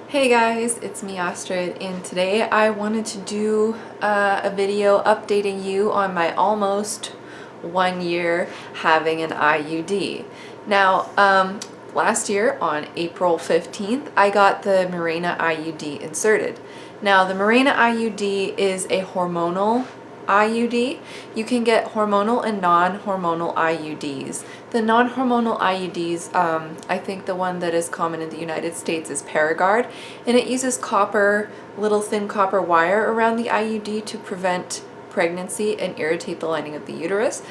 Hey guys, it's me Astrid, and today I wanted to do a video updating you on my almost 1 year having an IUD. Now, last year on April 15th, I got the Mirena IUD inserted. Now, the Mirena IUD is a hormonal IUD. You can get hormonal and non-hormonal IUDs. The non-hormonal IUDs, I think the one that is common in the United States is Paragard, and it uses copper, little thin copper wire around the IUD to prevent pregnancy and irritate the lining of the uterus,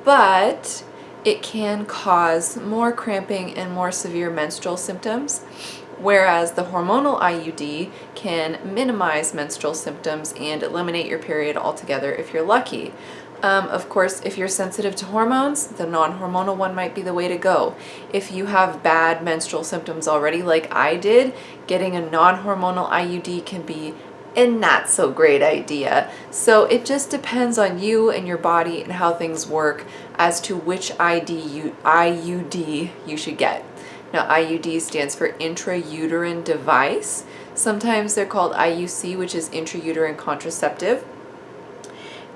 but it can cause more cramping and more severe menstrual symptoms, whereas the hormonal IUD can minimize menstrual symptoms and eliminate your period altogether if you're lucky. Of course, if you're sensitive to hormones, the non-hormonal one might be the way to go. If you have bad menstrual symptoms already, like I did, getting a non-hormonal IUD can be a not so great idea. So it just depends on you and your body and how things work as to which IUD you should get. Now, IUD stands for intrauterine device. Sometimes they're called IUC, which is intrauterine contraceptive.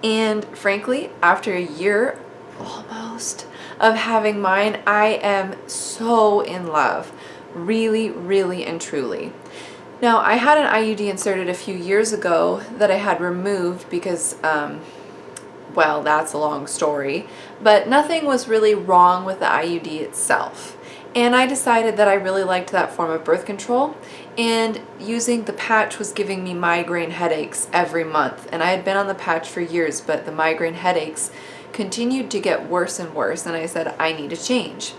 And frankly, after a year almost of having mine, I am so in love. Really, really and truly. Now, I had an IUD inserted a few years ago that I had removed because, well, that's a long story, but nothing was really wrong with the IUD itself. And I decided that I really liked that form of birth control, and using the patch was giving me migraine headaches every month. And I had been on the patch for years, but the migraine headaches continued to get worse and worse, and I said, I need a change.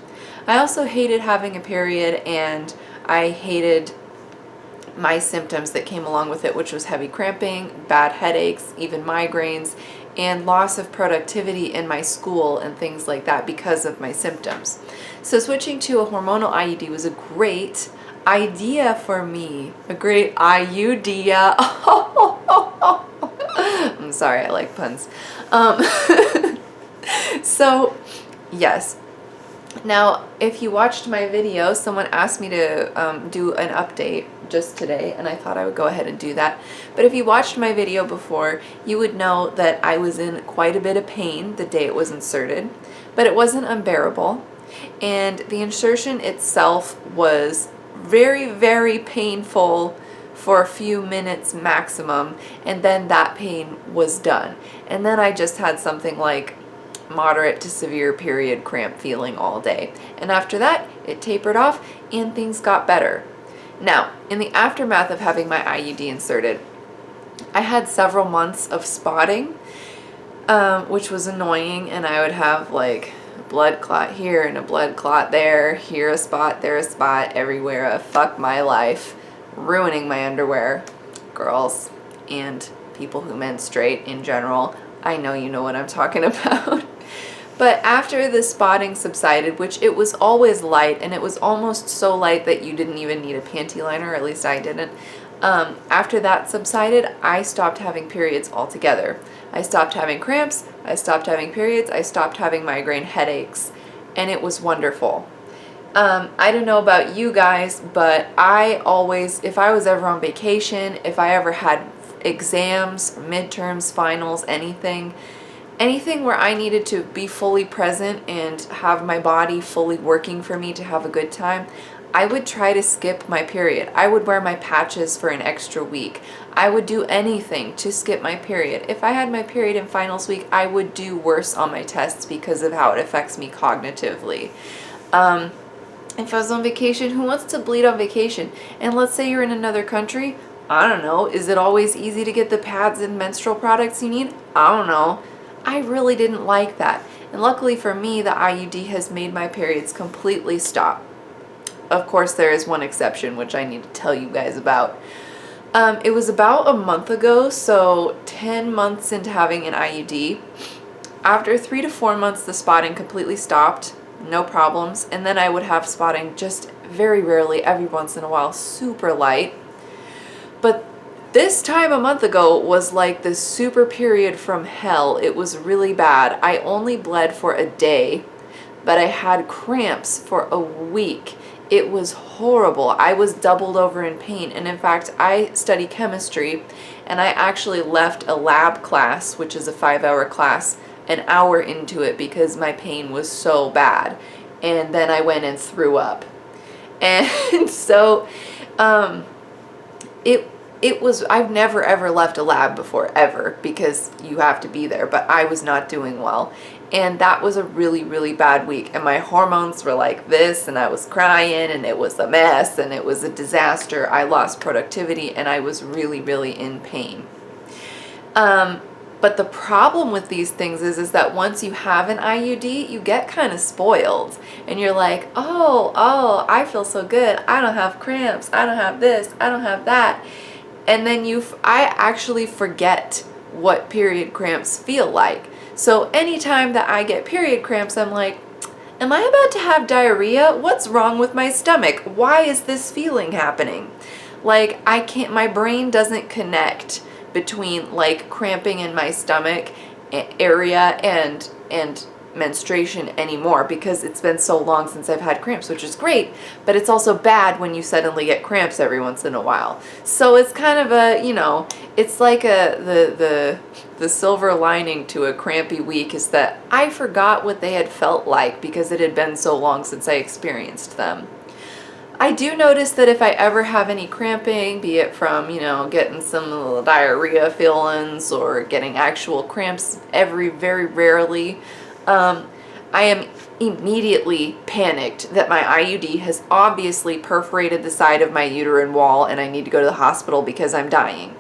I also hated having a period, and I hated my symptoms that came along with it, which was heavy cramping, bad headaches, even migraines, and loss of productivity in my school and things like that because of my symptoms. So switching to a hormonal IUD was a great idea for me. A great IUD. I'm sorry, I like puns. So, yes. Now, if you watched my video, someone asked me to do an update just today, and I thought I would go ahead and do that. But if you watched my video before, you would know that I was in quite a bit of pain the day it was inserted, but it wasn't unbearable. And the insertion itself was very, very painful for a few minutes maximum, and then that pain was done. And then I just had something like moderate to severe period cramp feeling all day. And after that, it tapered off and things got better. Now, in the aftermath of having my IUD inserted, I had several months of spotting, which was annoying, and I would have like a blood clot here and a blood clot there, here a spot, there a spot, everywhere. Fuck my life, ruining my underwear. Girls and people who menstruate in general, I know you know what I'm talking about. But after the spotting subsided, which it was always light, and it was almost so light that you didn't even need a panty liner, or at least I didn't. After that subsided, I stopped having periods altogether. I stopped having cramps, I stopped having periods, I stopped having migraine headaches, and it was wonderful. I don't know about you guys, but I always, if I was ever on vacation, if I ever had exams, midterms, finals, anything where I needed to be fully present and have my body fully working for me to have a good time, I would try to skip my period. I would wear my patches for an extra week. I would do anything to skip my period. If I had my period in finals week, I would do worse on my tests because of how it affects me cognitively. If I was on vacation, who wants to bleed on vacation? And let's say you're in another country, I don't know, is it always easy to get the pads and menstrual products you need? I don't know. I really didn't like that. And luckily for me, the IUD has made my periods completely stop. Of course, there is one exception, which I need to tell you guys about. It was about a month ago, so 10 months into having an IUD. After 3 to 4 months, the spotting completely stopped, no problems. And then I would have spotting just very rarely, every once in a while, super light. But this time a month ago was like the super period from hell. It was really bad. I only bled for a day, but I had cramps for a week. It was horrible. I was doubled over in pain. And in fact, I study chemistry, and I actually left a lab class, which is a 5-hour class, an hour into it because my pain was so bad. And then I went and threw up. And so it was, I've never ever left a lab before, ever, because you have to be there, but I was not doing well. And that was a really, really bad week. And my hormones were like this, and I was crying, and it was a mess, and it was a disaster. I lost productivity, and I was really, really in pain. But the problem with these things is that once you have an IUD, you get kind of spoiled. And you're like, oh, I feel so good. I don't have cramps. I don't have this. I don't have that. And then I actually forget what period cramps feel like. So anytime that I get period cramps, I'm like, am I about to have diarrhea? What's wrong with my stomach? Why is this feeling happening? Like, my brain doesn't connect between like cramping in my stomach area and menstruation anymore, because it's been so long since I've had cramps, which is great, but it's also bad when you suddenly get cramps every once in a while. So it's kind of a, it's like the silver lining to a crampy week is that I forgot what they had felt like because it had been so long since I experienced them. I do notice that if I ever have any cramping, be it from, getting some little diarrhea feelings or getting actual cramps very rarely, I am immediately panicked that my IUD has obviously perforated the side of my uterine wall and I need to go to the hospital because I'm dying.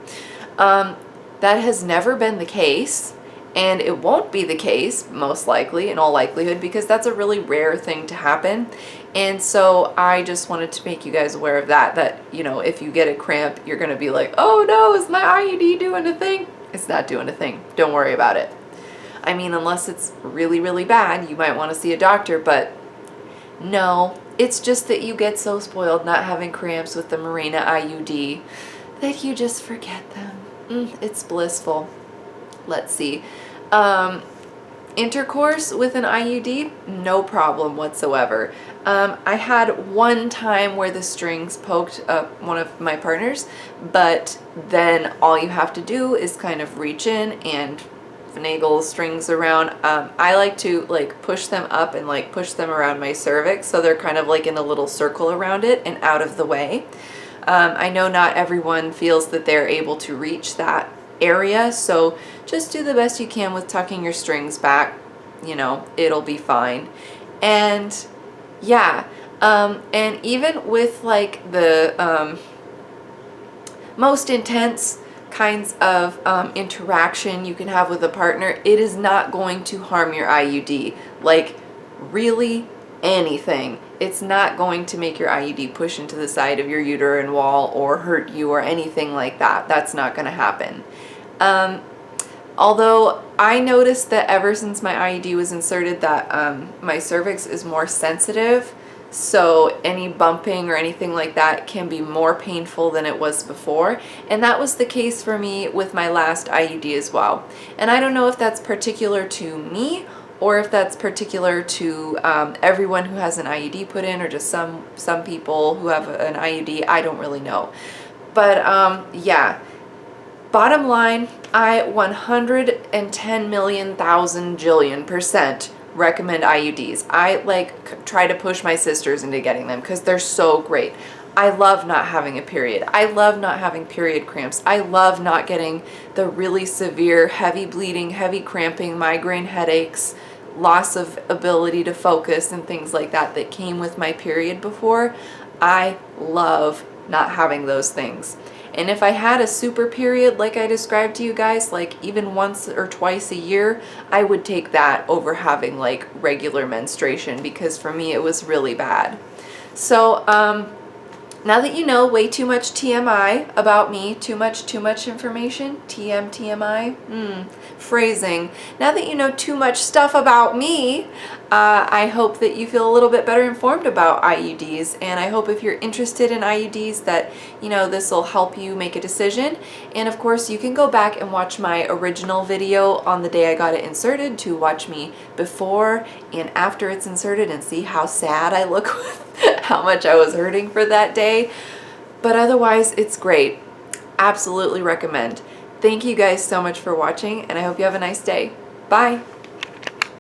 That has never been the case. And it won't be the case, most likely, in all likelihood, because that's a really rare thing to happen. And so I just wanted to make you guys aware of that, if you get a cramp, you're going to be like, oh no, is my IUD doing a thing? It's not doing a thing. Don't worry about it. I mean, unless it's really, really bad, you might want to see a doctor, but no, it's just that you get so spoiled not having cramps with the Mirena IUD that you just forget them. It's blissful. Let's see. Intercourse with an IUD, no problem whatsoever. I had one time where the strings poked up one of my partners, but then all you have to do is kind of reach in and finagle strings around. I like to push them up and push them around my cervix so they're kind of in a little circle around it and out of the way. I know not everyone feels that they're able to reach that area, so just do the best you can with tucking your strings back. It'll be fine. And yeah, and even with the most intense kinds of interaction you can have with a partner, it is not going to harm your IUD. Really anything. It's not going to make your IUD push into the side of your uterine wall or hurt you or anything like that. That's not going to happen. Although I noticed that ever since my IUD was inserted that my cervix is more sensitive, so any bumping or anything like that can be more painful than it was before. And that was the case for me with my last IUD as well. And I don't know if that's particular to me or if that's particular to everyone who has an IUD put in, or just some people who have an IUD. I don't really know. But yeah. Bottom line, I 110,000,000,000,000,000% recommend IUDs. I try to push my sisters into getting them because they're so great. I love not having a period. I love not having period cramps. I love not getting the really severe, heavy bleeding, heavy cramping, migraine headaches, loss of ability to focus and things like that that came with my period before. I love not having those things. And if I had a super period like I described to you guys, even once or twice a year, I would take that over having regular menstruation, because for me it was really bad. So now that you know way too much TMI about me, too much information, TMI, phrasing. Now that you know too much stuff about me, I hope that you feel a little bit better informed about IUDs, and I hope if you're interested in IUDs that this will help you make a decision. And of course you can go back and watch my original video on the day I got it inserted to watch me before and after it's inserted and see how sad I look with how much I was hurting for that day. But otherwise, it's great. Absolutely recommend. Thank you guys so much for watching, and I hope you have a nice day. Bye.